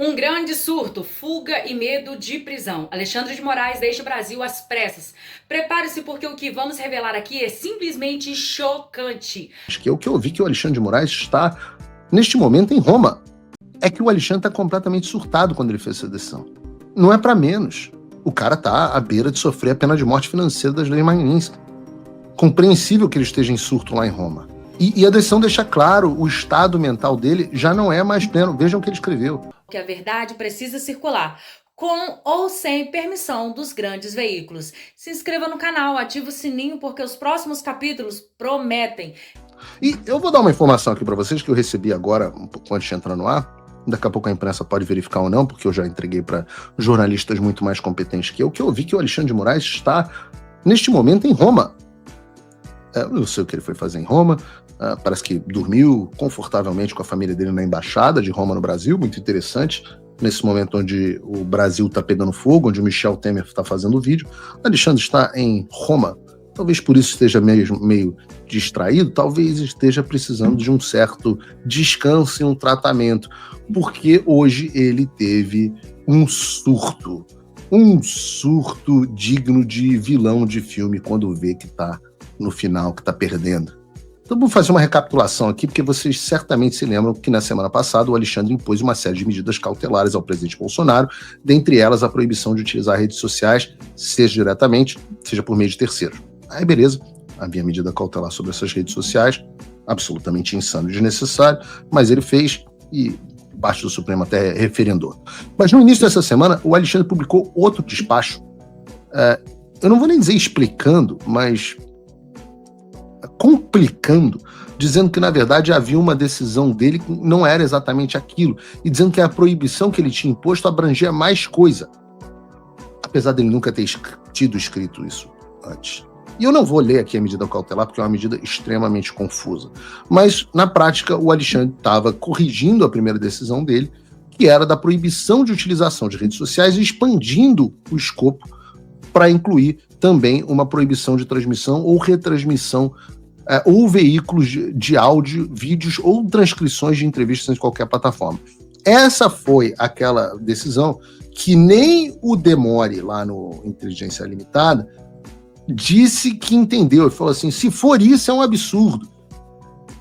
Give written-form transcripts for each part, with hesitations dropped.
Um grande surto, fuga e medo de prisão. Alexandre de Moraes deixa o Brasil às pressas. Prepare-se porque o que vamos revelar aqui é simplesmente chocante. Acho que é o que eu vi que o Alexandre de Moraes está, neste momento, em Roma. É que o Alexandre está completamente surtado quando ele fez essa decisão. Não é para menos. O cara está à beira de sofrer a pena de morte financeira das leis Magnitsky. Compreensível que ele esteja em surto lá em Roma. E a decisão deixa claro, o estado mental dele já não é mais pleno. Vejam o que ele escreveu. Que a verdade precisa circular, com ou sem permissão dos grandes veículos. Se inscreva no canal, ative o sininho porque os próximos capítulos prometem. E eu vou dar uma informação aqui para vocês que eu recebi agora, um pouco antes de entrar no ar. Daqui a pouco a imprensa pode verificar ou não, porque eu já entreguei para jornalistas muito mais competentes que eu vi que o Alexandre de Moraes está, neste momento, em Roma. Eu não sei o que ele foi fazer em Roma. Parece que dormiu confortavelmente com a família dele na embaixada de Roma no Brasil, muito interessante, nesse momento onde o Brasil está pegando fogo, onde o Michel Temer está fazendo o vídeo. Alexandre está em Roma, talvez por isso esteja meio distraído, talvez esteja precisando de um certo descanso e um tratamento, porque hoje ele teve um surto digno de vilão de filme quando vê que está no final, que está perdendo. Então vou fazer uma recapitulação aqui, porque vocês certamente se lembram que na semana passada o Alexandre impôs uma série de medidas cautelares ao presidente Bolsonaro, dentre elas a proibição de utilizar redes sociais, seja diretamente, seja por meio de terceiros. Aí beleza, havia medida cautelar sobre essas redes sociais, absolutamente insano e desnecessário, mas ele fez e parte do Supremo até referendou. Mas no início dessa semana o Alexandre publicou outro despacho, eu não vou nem dizer explicando, mas complicando, dizendo que na verdade havia uma decisão dele que não era exatamente aquilo, e dizendo que a proibição que ele tinha imposto abrangia mais coisa, apesar dele nunca ter tido escrito isso antes. E eu não vou ler aqui a medida cautelar, porque é uma medida extremamente confusa, mas na prática o Alexandre estava corrigindo a primeira decisão dele, que era da proibição de utilização de redes sociais, e expandindo o escopo para incluir também uma proibição de transmissão ou retransmissão ou veículos de áudio, vídeos ou transcrições de entrevistas em qualquer plataforma. Essa foi aquela decisão que nem o Demore, lá no Inteligência Limitada, disse que entendeu. Ele falou assim, se for isso é um absurdo.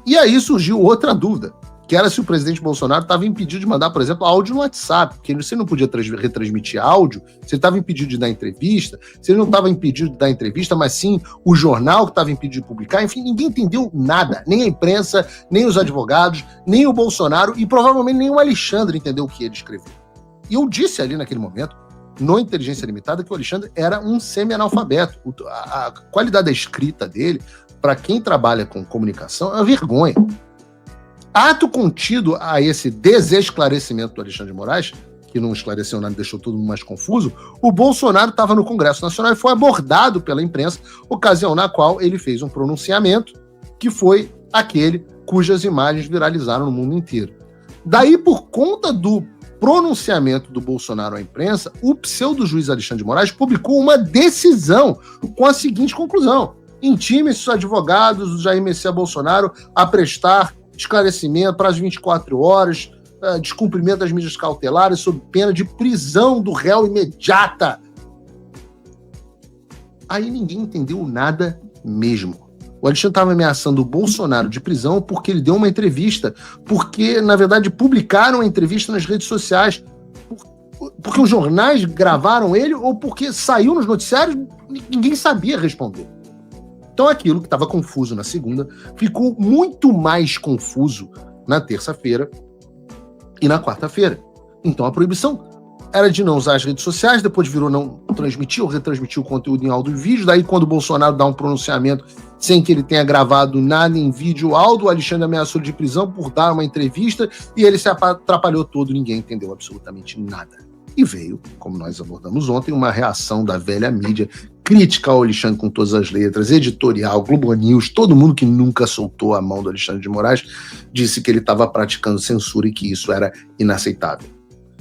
E aí surgiu outra dúvida, que era se o presidente Bolsonaro estava impedido de mandar, por exemplo, áudio no WhatsApp, porque você não podia retransmitir áudio, se ele estava impedido de dar entrevista, se ele não estava impedido de dar entrevista, mas sim o jornal que estava impedido de publicar, enfim, ninguém entendeu nada, nem a imprensa, nem os advogados, nem o Bolsonaro e provavelmente nem o Alexandre entendeu o que ele escreveu. E eu disse ali naquele momento, no Inteligência Limitada, que o Alexandre era um semi-analfabeto. A qualidade da escrita dele, para quem trabalha com comunicação, é uma vergonha. Ato contido a esse desesclarecimento do Alexandre de Moraes, que não esclareceu nada, deixou todo mundo mais confuso, o Bolsonaro estava no Congresso Nacional e foi abordado pela imprensa, ocasião na qual ele fez um pronunciamento, que foi aquele cujas imagens viralizaram no mundo inteiro. Daí, por conta do pronunciamento do Bolsonaro à imprensa, o pseudo-juiz Alexandre de Moraes publicou uma decisão com a seguinte conclusão: intime esses advogados do Jair Messias Bolsonaro a prestar esclarecimento, prazo de 24 horas, descumprimento das medidas cautelares sob pena de prisão do réu imediata. Aí ninguém entendeu nada mesmo. O Alexandre estava ameaçando o Bolsonaro de prisão porque ele deu uma entrevista, porque, na verdade, publicaram a entrevista nas redes sociais, porque os jornais gravaram ele ou porque saiu nos noticiários, ninguém sabia responder. Então aquilo que estava confuso na segunda ficou muito mais confuso na terça-feira e na quarta-feira. Então a proibição era de não usar as redes sociais, depois virou não transmitir ou retransmitir o conteúdo em áudio e vídeo. Daí quando o Bolsonaro dá um pronunciamento sem que ele tenha gravado nada em vídeo ou áudio, o Alexandre ameaçou de prisão por dar uma entrevista e ele se atrapalhou todo, ninguém entendeu absolutamente nada. E veio, como nós abordamos ontem, uma reação da velha mídia, crítica ao Alexandre com todas as letras, editorial, Globo News, todo mundo que nunca soltou a mão do Alexandre de Moraes, disse que ele estava praticando censura e que isso era inaceitável.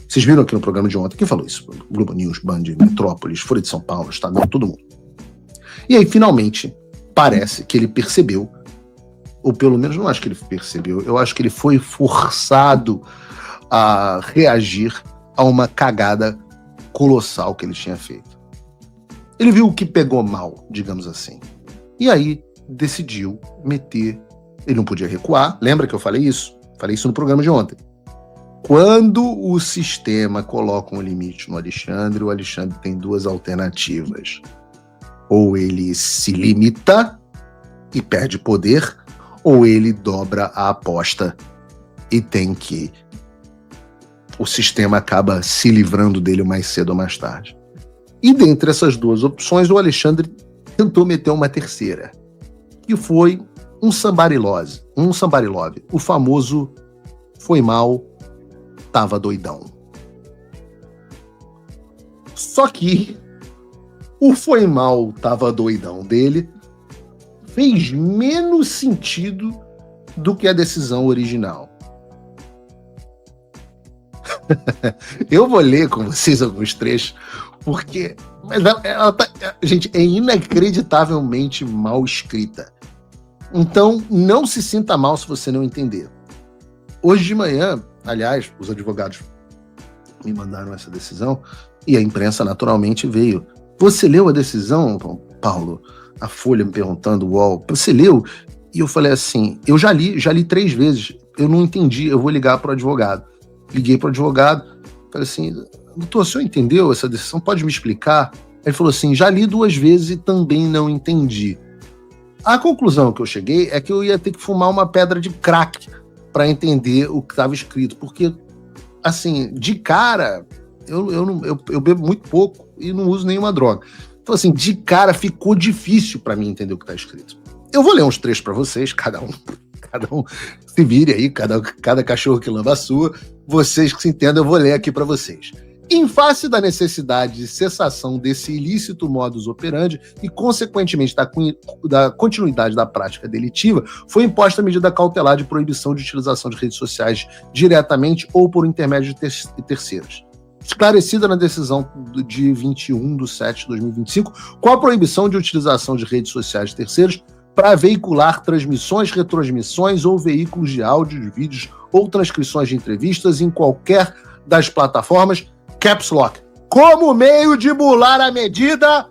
Vocês viram aqui no programa de ontem, quem falou isso? Globo News, Band, Metrópolis, Folha de São Paulo, Estadão, todo mundo. E aí, finalmente, parece que ele percebeu, ou pelo menos não acho que ele percebeu, eu acho que ele foi forçado a reagir a uma cagada colossal que ele tinha feito. Ele viu o que pegou mal, digamos assim. E aí decidiu meter. Ele não podia recuar. Lembra que eu falei isso? Falei isso no programa de ontem. Quando o sistema coloca um limite no Alexandre, o Alexandre tem duas alternativas. Ou ele se limita e perde poder, ou ele dobra a aposta e tem que... O sistema acaba se livrando dele mais cedo ou mais tarde. E dentre essas duas opções, o Alexandre tentou meter uma terceira, que foi um somebody love. O famoso foi mal, tava doidão. Só que o foi mal, tava doidão dele fez menos sentido do que a decisão original. Eu vou ler com vocês alguns trechos, porque ela tá, gente, é inacreditavelmente mal escrita. Então, não se sinta mal se você não entender. Hoje de manhã, aliás, os advogados me mandaram essa decisão e a imprensa naturalmente veio. Você leu a decisão, Paulo? A Folha me perguntando, UOL, você leu? E eu falei assim, eu já li 3 vezes, eu não entendi, eu vou ligar para o advogado. Liguei para o advogado, falei assim, doutor, o senhor entendeu essa decisão? Pode me explicar? Ele falou assim, já li 2 vezes e também não entendi. A conclusão que eu cheguei é que eu ia ter que fumar uma pedra de crack para entender o que estava escrito, porque, assim, de cara, eu bebo muito pouco e não uso nenhuma droga. Então, assim, de cara ficou difícil para mim entender o que está escrito. Eu vou ler uns trechos para vocês, cada um se vire aí, cada cachorro que lamba a sua. Vocês que se entendam, eu vou ler aqui para vocês. Em face da necessidade de cessação desse ilícito modus operandi e, consequentemente, da continuidade da prática delitiva, foi imposta a medida cautelar de proibição de utilização de redes sociais diretamente ou por intermédio de terceiros. Esclarecida na decisão de 21/7/2025, com a proibição de utilização de redes sociais de terceiros para veicular transmissões, retransmissões ou veículos de áudios, vídeos ou transcrições de entrevistas em qualquer das plataformas, Caps Lock, como meio de bular a medida,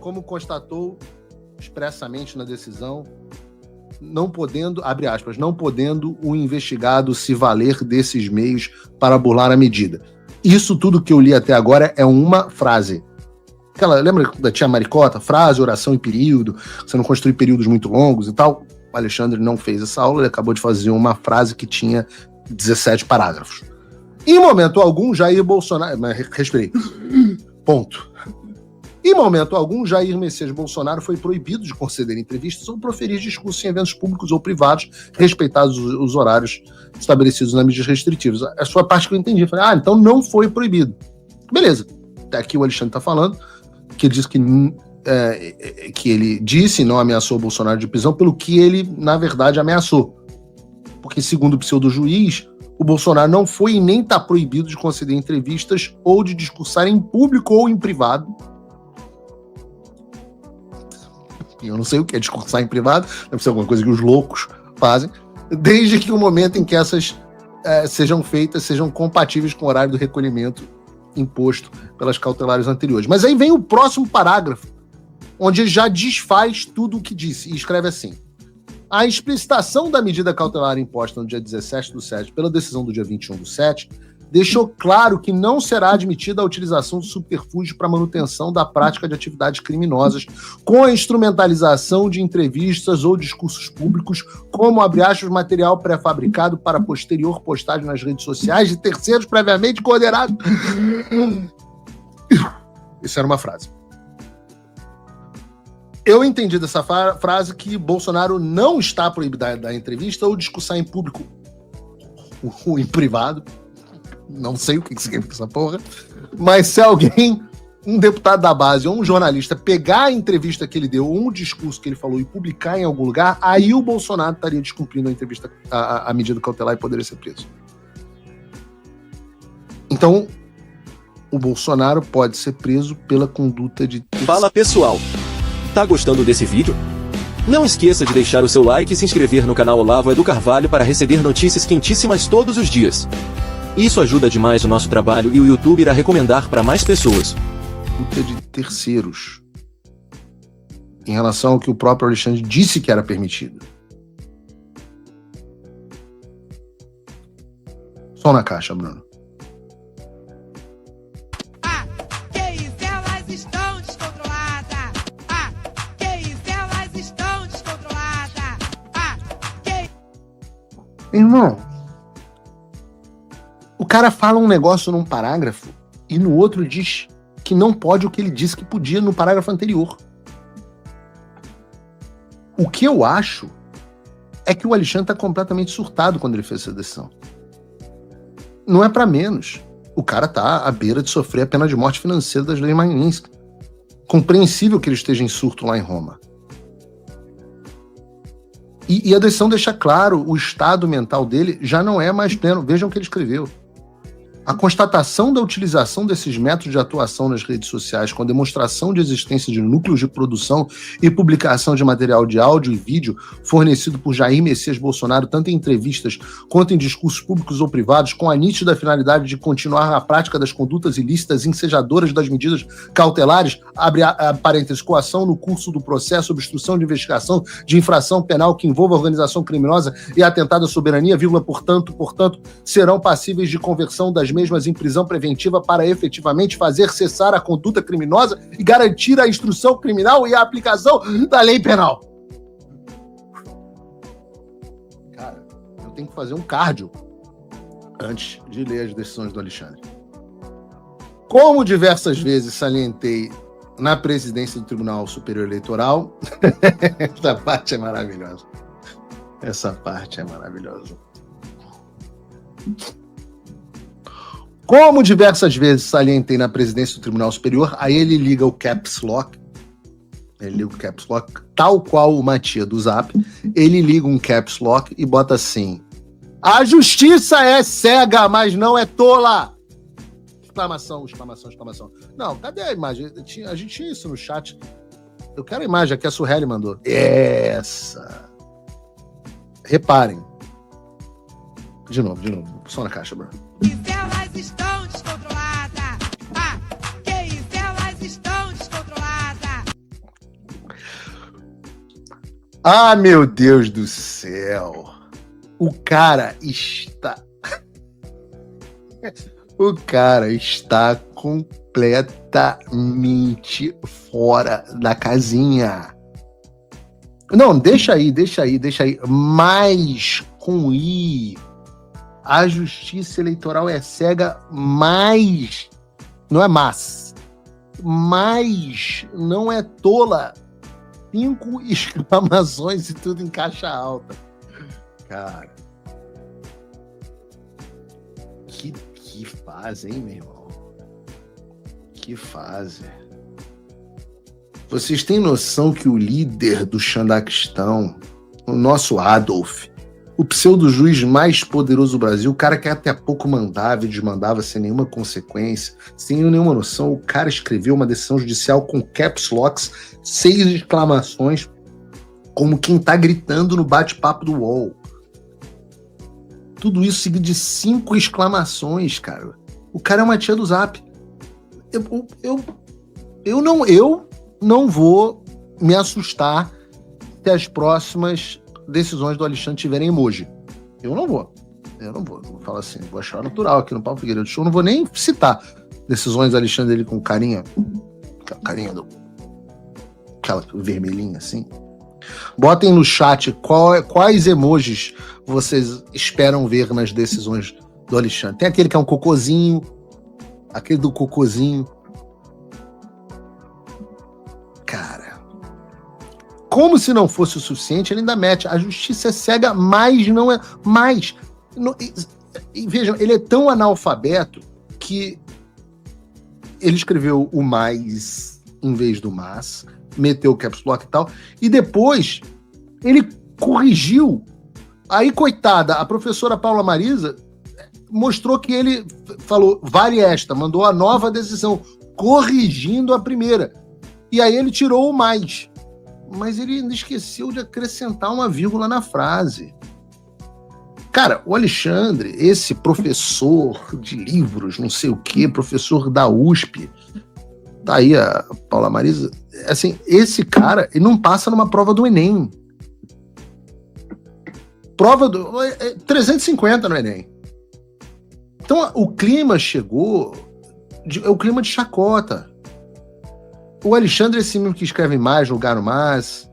como constatou expressamente na decisão, não podendo, abre aspas, não podendo o investigado se valer desses meios para burlar a medida. Isso tudo que eu li até agora é uma frase. Lembra da tia Maricota? Frase, oração em período, você não construi períodos muito longos e tal. O Alexandre não fez essa aula, ele acabou de fazer uma frase que tinha 17 parágrafos. Em momento algum, Jair Bolsonaro... Respirei. Ponto. Em momento algum, Jair Messias Bolsonaro foi proibido de conceder entrevistas ou proferir discursos em eventos públicos ou privados, respeitados os horários estabelecidos nas medidas restritivas. A sua parte que eu entendi. Eu falei, então não foi proibido. Beleza. Até aqui o Alexandre está falando, que ele disse que ele disse e não ameaçou o Bolsonaro de prisão pelo que ele, na verdade, ameaçou. Porque, segundo o pseudo-juiz, o Bolsonaro não foi e nem está proibido de conceder entrevistas ou de discursar em público ou em privado. Eu não sei o que é discursar em privado, deve ser alguma coisa que os loucos fazem, desde que o momento em que essas sejam feitas, sejam compatíveis com o horário do recolhimento imposto pelas cautelares anteriores. Mas aí vem o próximo parágrafo, onde ele já desfaz tudo o que disse, e escreve assim: a explicitação da medida cautelar imposta no dia 17/7 pela decisão do dia 21/7 deixou claro que não será admitida a utilização de subterfúgio para manutenção da prática de atividades criminosas com a instrumentalização de entrevistas ou discursos públicos, como, abre aspas, material pré-fabricado para posterior postagem nas redes sociais de terceiros previamente coordenados. Isso era uma frase. Eu entendi dessa frase que Bolsonaro não está proibido de dar entrevista ou discursar em público ou em privado. Não sei o que significa essa porra, mas se alguém, um deputado da base ou um jornalista pegar a entrevista que ele deu ou um discurso que ele falou e publicar em algum lugar, aí o Bolsonaro estaria descumprindo a entrevista, a medida cautelar e poderia ser preso. Então, o Bolsonaro pode ser preso pela conduta de... Fala pessoal, tá gostando desse vídeo? Não esqueça de deixar o seu like e se inscrever no canal Olavo Edu Carvalho para receber notícias quentíssimas todos os dias. Isso ajuda demais o nosso trabalho e o YouTube irá recomendar para mais pessoas. De terceiros em relação ao que o próprio Alexandre disse que era permitido. Som na caixa, Bruno. Que isso, elas estão descontroladas. Que isso, elas estão descontroladas. Irmão, o cara fala um negócio num parágrafo e no outro diz que não pode o que ele disse que podia no parágrafo anterior. O que eu acho é que o Alexandre está completamente surtado quando ele fez essa decisão. Não é para menos. O cara tá à beira de sofrer a pena de morte financeira das leis Magnitsky. Compreensível que ele esteja em surto lá em Roma. E a decisão deixa claro, o estado mental dele já não é mais pleno. Vejam o que ele escreveu. A constatação da utilização desses métodos de atuação nas redes sociais com demonstração de existência de núcleos de produção e publicação de material de áudio e vídeo fornecido por Jair Messias Bolsonaro, tanto em entrevistas quanto em discursos públicos ou privados, com a nítida finalidade de continuar na prática das condutas ilícitas ensejadoras das medidas cautelares, abre parênteses, coação no curso do processo, obstrução de investigação de infração penal que envolva organização criminosa e atentado à soberania, portanto, serão passíveis de conversão das mesmas em prisão preventiva para efetivamente fazer cessar a conduta criminosa e garantir a instrução criminal e a aplicação da lei penal. Cara, eu tenho que fazer um cardio antes de ler as decisões do Alexandre. Como diversas vezes salientei na presidência do Tribunal Superior Eleitoral, essa parte é maravilhosa. Essa parte é maravilhosa. Como diversas vezes salientei na presidência do Tribunal Superior, aí ele liga o Caps Lock, tal qual o Matia do Zap, ele liga um Caps Lock e bota assim: a justiça é cega, mas não é tola! Exclamação. Não, cadê a imagem? A gente tinha isso no chat. Eu quero a imagem que a Surreli mandou. Essa. Reparem. De novo. Só na caixa, Bruno. Elas estão descontroladas. Que isso, elas estão descontroladas. Ah, meu Deus do céu. O cara está completamente fora da casinha. Não, deixa aí. Mas com I, a justiça eleitoral é cega, mas não é mas não é tola. 5 exclamações e tudo em caixa alta. Cara, que fase, hein, meu irmão? Que fase. Vocês têm noção que o líder do Xandaquistão, o nosso Adolf, o pseudo-juiz mais poderoso do Brasil, o cara que até há pouco mandava e desmandava sem nenhuma consequência, sem nenhuma noção, o cara escreveu uma decisão judicial com caps locks, 6 exclamações, como quem tá gritando no bate-papo do UOL. Tudo isso seguido de 5 exclamações, cara. O cara é uma tia do Zap. Eu não vou me assustar se as próximas decisões do Alexandre tiverem emoji. Eu não vou. Vou falar assim, vou achar natural aqui no Paulo Figueiredo Show. Não vou nem citar decisões do Alexandre ali com carinha do... aquela vermelhinha assim. Botem no chat quais emojis vocês esperam ver nas decisões do Alexandre. Tem aquele que é um cocôzinho, aquele do cocôzinho. Cara, como se não fosse o suficiente, ele ainda mete: a justiça é cega, mas não é mais. E vejam, ele é tão analfabeto que ele escreveu o mais em vez do mas, meteu o caps lock e tal, e depois ele corrigiu. Aí, coitada, a professora Paula Marisa mostrou que ele falou, vale esta, mandou a nova decisão, corrigindo a primeira. E aí ele tirou o mais. Mas ele ainda esqueceu de acrescentar uma vírgula na frase. Cara, o Alexandre, esse professor de livros, não sei o quê, professor da USP, tá aí a Paula Marisa, assim, esse cara, ele não passa numa prova do Enem. Prova do 350 no Enem. Então, o clima chegou, é o clima de chacota. O Alexandre é esse mesmo que escreve mais, lugar mais,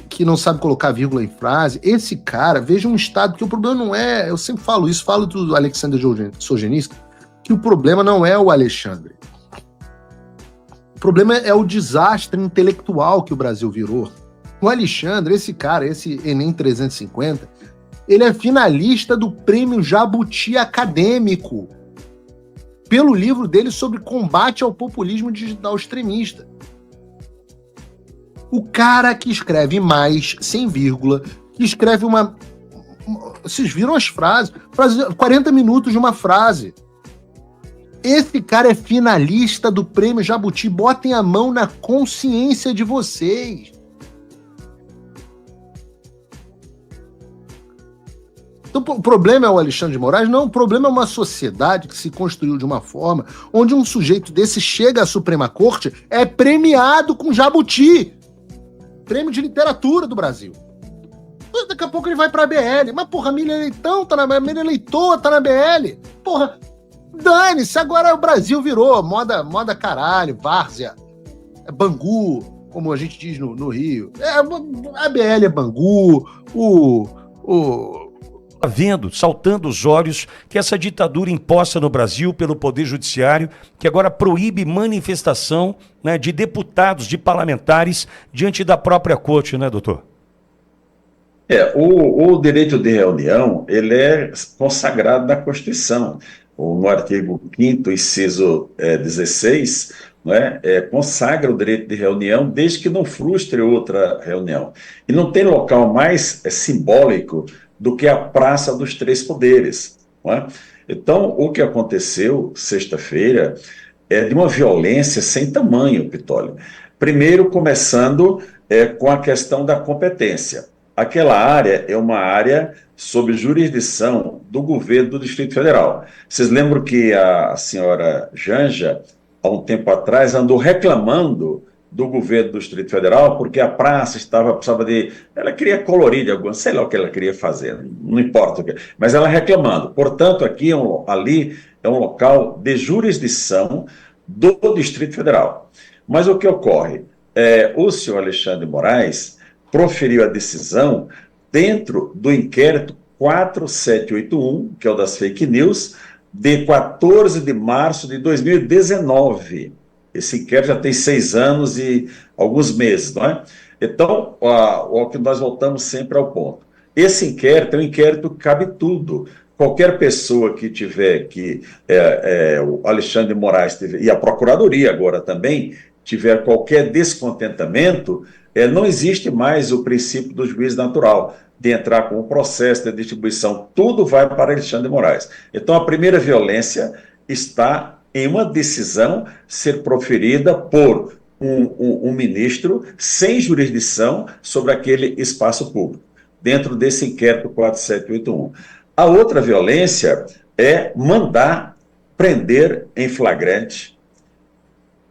que não sabe colocar vírgula em frase. Esse cara, veja um estado, que o problema não é, eu sempre falo isso, falo do Alexander Solzhenitsyn, que o problema não é o Alexandre. O problema é o desastre intelectual que o Brasil virou. O Alexandre, esse cara, esse Enem 350, ele é finalista do Prêmio Jabuti Acadêmico, pelo livro dele sobre combate ao populismo digital extremista. O cara que escreve mais, sem vírgula, que escreve uma... Vocês viram as frases? 40 minutos de uma frase. Esse cara é finalista do Prêmio Jabuti. Botem a mão na consciência de vocês. Então, o problema é o Alexandre de Moraes? Não, o problema é uma sociedade que se construiu de uma forma onde um sujeito desse chega à Suprema Corte, é premiado com Jabuti, prêmio de literatura do Brasil. Daqui a pouco ele vai pra BL. Mas, porra, Miriam Leitão tá na Miriam Leitoa tá na BL. Porra, dane-se, agora o Brasil virou moda caralho, várzea, Bangu, como a gente diz no Rio. A BL é Bangu, vendo, saltando os olhos, que essa ditadura imposta no Brasil pelo Poder Judiciário, que agora proíbe manifestação, né, de deputados, de parlamentares, diante da própria corte, né, doutor? O direito de reunião, ele é consagrado na Constituição. No artigo 5º, inciso 16, né, consagra o direito de reunião desde que não frustre outra reunião. E não tem local mais simbólico do que a Praça dos Três Poderes. Não é? Então, o que aconteceu sexta-feira é de uma violência sem tamanho, Pitoli. Primeiro, começando com a questão da competência. Aquela área é uma área sob jurisdição do governo do Distrito Federal. Vocês lembram que a senhora Janja, há um tempo atrás, andou reclamando do governo do Distrito Federal, porque a praça precisava de... Ela queria colorir de alguma... Sei lá o que ela queria fazer, não importa o que... Mas ela reclamando. Portanto, ali é um local de jurisdição do Distrito Federal. Mas o que ocorre? O senhor Alexandre de Moraes proferiu a decisão dentro do inquérito 4781, que é o das fake news, de 14 de março de 2019. Esse inquérito já tem 6 anos e alguns meses, não é? Então, o que nós voltamos sempre ao ponto. Esse inquérito é um inquérito que cabe tudo. Qualquer pessoa que tiver, o Alexandre de Moraes e a Procuradoria agora também, tiver qualquer descontentamento, não existe mais o princípio do juiz natural, de entrar com o processo de distribuição. Tudo vai para Alexandre de Moraes. Então, a primeira violência está em uma decisão ser proferida por um ministro sem jurisdição sobre aquele espaço público, dentro desse inquérito 4781. A outra violência é mandar prender em flagrante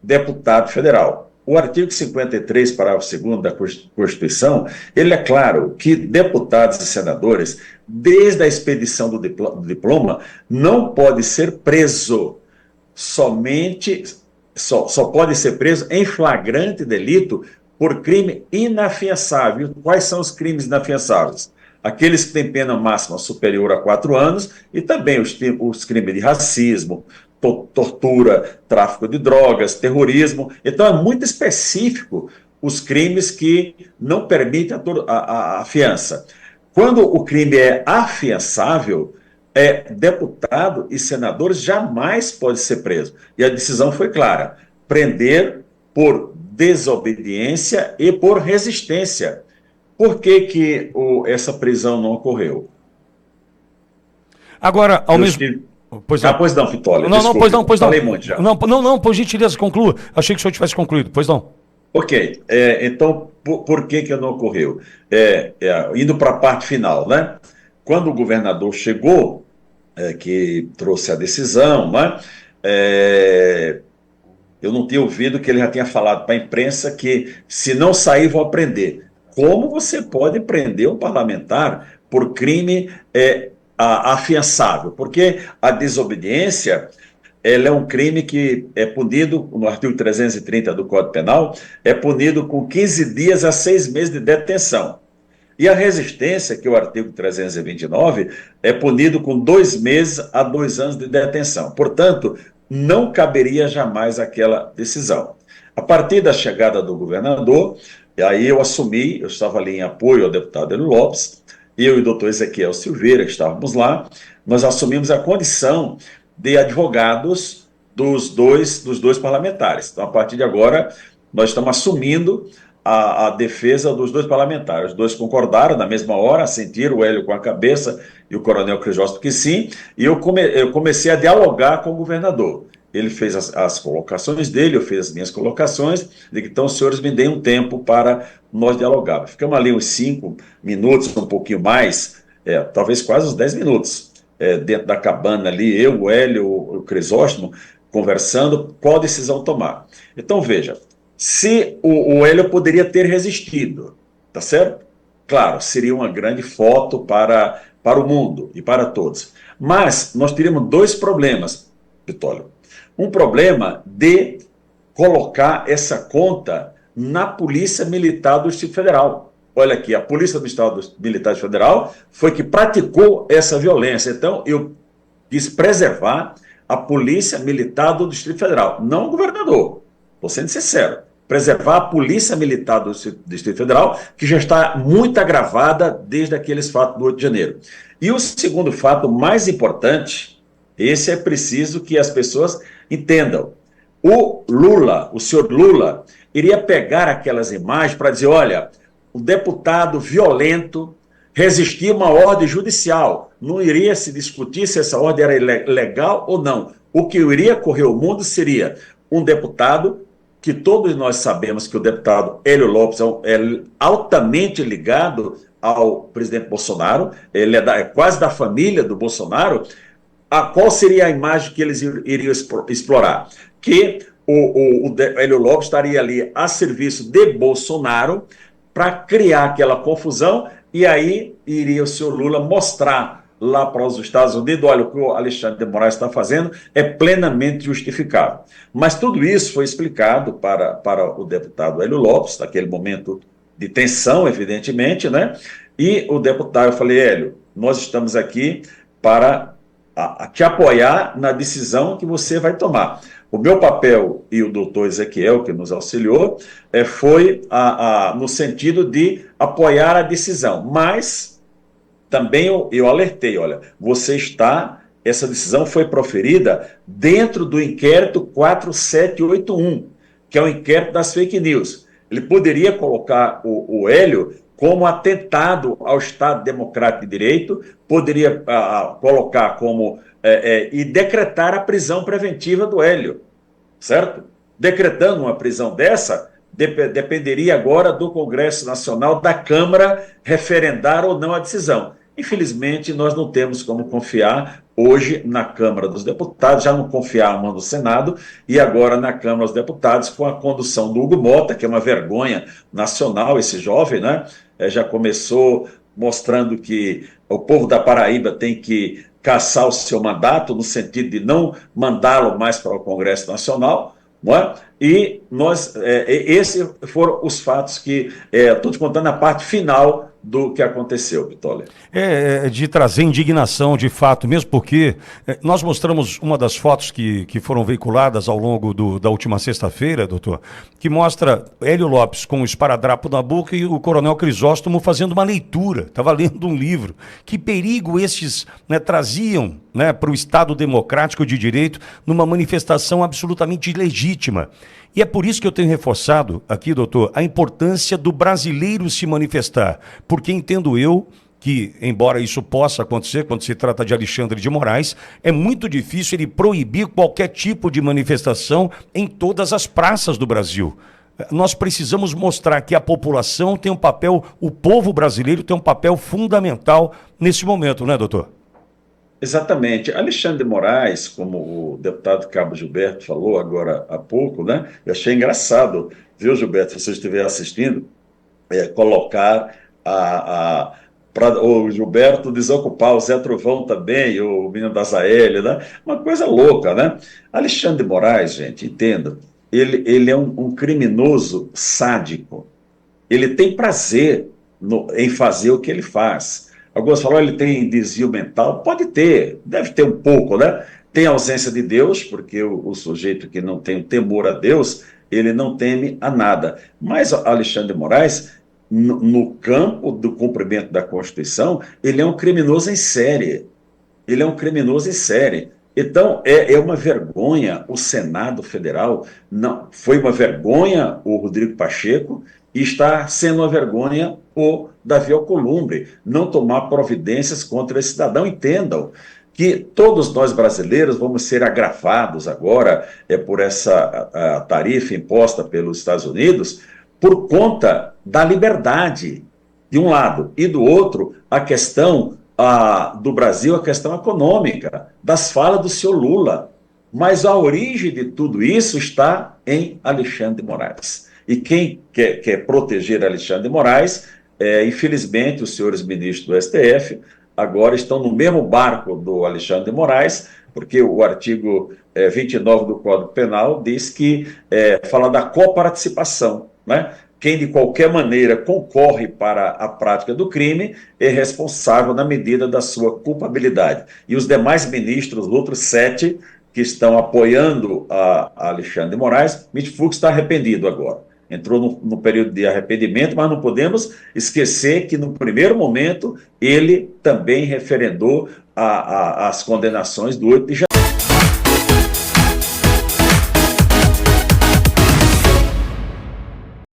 deputado federal. O artigo 53, parágrafo 2º da Constituição, ele é claro que deputados e senadores, desde a expedição do diploma, não pode ser preso. Só pode ser preso em flagrante delito por crime inafiançável. Quais são os crimes inafiançáveis? Aqueles que têm pena máxima superior a 4 anos e também os crimes de racismo, tortura, tráfico de drogas, terrorismo. Então é muito específico os crimes que não permitem a fiança. Quando o crime é afiançável, deputado e senadores jamais pode ser preso. E a decisão foi clara: prender por desobediência e por resistência. Por que essa prisão não ocorreu? Agora, ao mesmo... Pois não, Pitoli. Não, pois não. Falei muito já. Não, por gentileza, conclua. Achei que o senhor tivesse concluído. Pois não. Ok. Então, por que não ocorreu? Indo para a parte final, né? quando o governador chegou, que trouxe a decisão, né, eu não tinha ouvido que ele já tinha falado para a imprensa que se não sair, vou prender. Como você pode prender um parlamentar por crime afiançável? Porque a desobediência, ela é um crime que é punido, no artigo 330 do Código Penal, é punido com 15 dias a 6 meses de detenção. E a resistência, que é o artigo 329, é punido com 2 meses a 2 anos de detenção. Portanto, não caberia jamais aquela decisão. A partir da chegada do governador, e aí eu assumi, eu estava ali em apoio ao deputado Hélio Lopes, eu e o doutor Ezequiel Silveira, que estávamos lá, nós assumimos a condição de advogados dos dois parlamentares. Então, a partir de agora, nós estamos assumindo a defesa dos 2 parlamentares. Os 2 concordaram na mesma hora, assentiram, o Hélio com a cabeça e o coronel Crisóstomo que sim, e eu comecei a dialogar com o governador. Ele fez as colocações dele, eu fiz as minhas colocações, então os senhores me deem um tempo para nós dialogarmos. Ficamos ali uns 5 minutos, um pouquinho mais, talvez quase uns 10 minutos, dentro da cabana ali, eu, o Hélio, o Crisóstomo, conversando qual decisão tomar. Então, veja, se o Hélio poderia ter resistido, tá certo? Claro, seria uma grande foto para o mundo e para todos. Mas nós teríamos 2 problemas, Vitório. Um problema de colocar essa conta na Polícia Militar do Distrito Federal. Olha aqui, a Polícia do Estado Militar Federal foi que praticou essa violência. Então, eu quis preservar a Polícia Militar do Distrito Federal, não o governador. Estou sendo sincero. Preservar a Polícia Militar do Distrito Federal, que já está muito agravada desde aqueles fatos do 8 de janeiro. E o segundo fato mais importante, esse é preciso que as pessoas entendam. O Lula, o senhor Lula, iria pegar aquelas imagens para dizer, olha, o deputado violento resistia a uma ordem judicial. Não iria se discutir se essa ordem era legal ou não. O que iria correr o mundo seria um deputado, que todos nós sabemos que o deputado Hélio Lopes é altamente ligado ao presidente Bolsonaro, ele é quase da família do Bolsonaro. Qual seria a imagem que eles iriam explorar? Que o Hélio Lopes estaria ali a serviço de Bolsonaro para criar aquela confusão, e aí iria o senhor Lula mostrar lá para os Estados Unidos, olha, o que o Alexandre de Moraes está fazendo é plenamente justificável. Mas tudo isso foi explicado para o deputado Hélio Lopes, naquele momento de tensão, evidentemente, né? E o deputado, eu falei, Hélio, nós estamos aqui para te apoiar na decisão que você vai tomar. O meu papel, e o doutor Ezequiel, que nos auxiliou, foi no sentido de apoiar a decisão, mas também eu alertei, olha, essa decisão foi proferida dentro do inquérito 4781, que é o inquérito das fake news. Ele poderia colocar o Hélio como atentado ao Estado Democrático de Direito, poderia colocar como e decretar a prisão preventiva do Hélio, certo? Decretando uma prisão dessa, dependeria agora do Congresso Nacional, da Câmara, referendar ou não a decisão. Infelizmente, nós não temos como confiar hoje na Câmara dos Deputados, já não confiávamos no Senado, e agora na Câmara dos Deputados, com a condução do Hugo Mota, que é uma vergonha nacional, esse jovem, né? Já começou mostrando que o povo da Paraíba tem que caçar o seu mandato, no sentido de não mandá-lo mais para o Congresso Nacional, não é? E esses foram os fatos que estou te contando a parte final do que aconteceu, Vitória. De trazer indignação, de fato, mesmo porque nós mostramos uma das fotos que foram veiculadas ao longo da última sexta-feira, doutor, que mostra Hélio Lopes com o esparadrapo na boca e o coronel Crisóstomo fazendo uma leitura, estava lendo um livro. Que perigo estes traziam para o Estado democrático de direito numa manifestação absolutamente ilegítima. E é por isso que eu tenho reforçado aqui, doutor, a importância do brasileiro se manifestar, porque entendo eu que, embora isso possa acontecer quando se trata de Alexandre de Moraes, é muito difícil ele proibir qualquer tipo de manifestação em todas as praças do Brasil. Nós precisamos mostrar que a população tem um papel, o povo brasileiro tem um papel fundamental nesse momento, né, doutor? Exatamente. Alexandre de Moraes, como o deputado Cabo Gilberto falou agora há pouco, né? Eu achei engraçado, viu, Gilberto, se você estiver assistindo, colocar para o Gilberto desocupar o Zé Trovão também, o menino da Zaélia, né? Uma coisa louca, né? Alexandre de Moraes, gente, entenda, ele é um criminoso sádico. Ele tem prazer em fazer o que ele faz. Alguns falam, ele tem desvio mental. Pode ter, deve ter um pouco, né? Tem ausência de Deus, porque o sujeito que não tem um temor a Deus, ele não teme a nada. Mas Alexandre de Moraes, no campo do cumprimento da Constituição, ele é um criminoso em série. Ele é um criminoso em série. Então, é uma vergonha o Senado Federal, não, foi uma vergonha o Rodrigo Pacheco, e está sendo uma vergonha o Davi Alcolumbre, não tomar providências contra esse cidadão. Entendam que todos nós brasileiros vamos ser agravados agora por essa tarifa imposta pelos Estados Unidos por conta da liberdade, de um lado, e do outro, a questão do Brasil, a questão econômica, das falas do senhor Lula. Mas a origem de tudo isso está em Alexandre de Moraes. E quem quer proteger Alexandre de Moraes, infelizmente, os senhores ministros do STF agora estão no mesmo barco do Alexandre de Moraes, porque o artigo 29 do Código Penal diz que fala da coparticipação, né? Quem de qualquer maneira concorre para a prática do crime é responsável na medida da sua culpabilidade. E os demais ministros, os outros 7 que estão apoiando a Alexandre de Moraes, Mitch Fux está arrependido agora. Entrou no período de arrependimento, mas não podemos esquecer que no primeiro momento ele também referendou as condenações do 8 de janeiro.